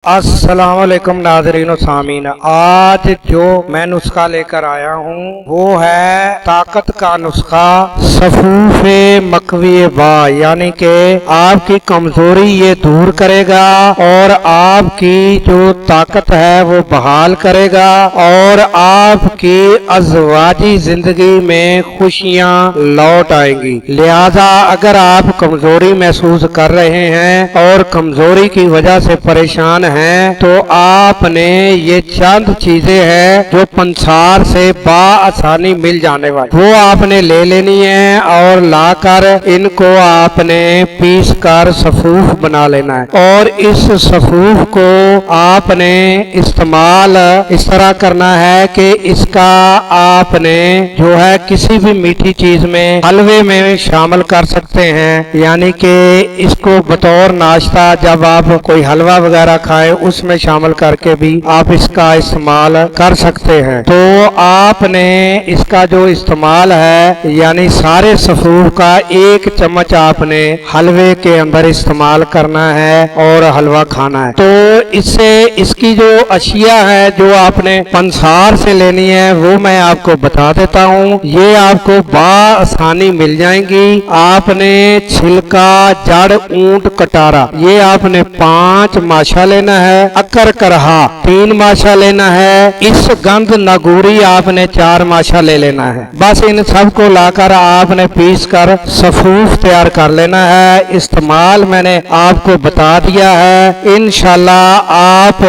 अस्सलाम वालेकुम नाज़रीन व सामीन। आज जो मैं नुस्खा लेकर आया हूँ वो है ताकत का नुस्खा सफूफे मकवी बा, यानी कि आपकी कमजोरी ये दूर करेगा और आपकी जो ताकत है वो बहाल करेगा और आपकी अज़वाजी जिंदगी में खुशियाँ लौट आएंगी। लिहाजा अगर आप कमजोरी महसूस कर रहे हैं और कमजोरी की वजह से परेशान हैं तो आपने ये चंद चीजें हैं जो पंसार से आसानी मिल जाने वाली, वो आपने ले लेनी है और लाकर इनको आपने पीस कर सफूफ बना लेना है। और इस सफूफ को आपने इस्तेमाल इस तरह करना है कि इसका आपने जो है किसी भी मीठी चीज में, हलवे में शामिल कर सकते हैं, यानी कि इसको बतौर नाश्ता जब आप कोई हलवा वगैरह खाएं उसमें शामिल करके भी आप इसका इस्तेमाल कर सकते हैं। तो आपने इसका जो इस्तेमाल है यानी सारे सफूफ का 1 चम्मच आपने हलवे के अंदर इस्तेमाल करना है और हलवा खाना है। तो इससे इसकी जो अशिया है जो आपने पंसार से लेनी है वो मैं आपको बता देता हूँ। ये आपको आसानी मिल जाएंगी। आपने छिलका, जड़, ऊंट, कटारा ये आपने 5 माशा लेना है। अकर करहा 3 माशा लेना है। इस गंध नगूरी आपने 4 माशा ले लेना है। बस इन सब को लाकर आपने पीस कर सफूफ तैयार कर लेना है। इस्तेमाल मैंने आपको बता दिया है। इंशाल्लाह आप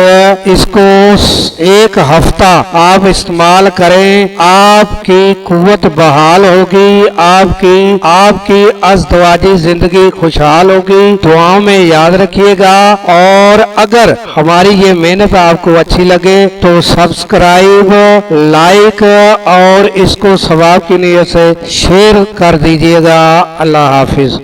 इसको 1 हफ्ता आप इस्तेमाल करें, आपकी कुव्वत बहाल होगी, आपकी अज़दवाजी जिंदगी खुशहाल होगी। दुआओं में याद रखिएगा और अगर हमारी ये मेहनत आपको अच्छी लगे तो सब्सक्राइब, लाइक और इसको सवाब की नियत से शेयर कर दीजिएगा। अल्लाह हाफिज।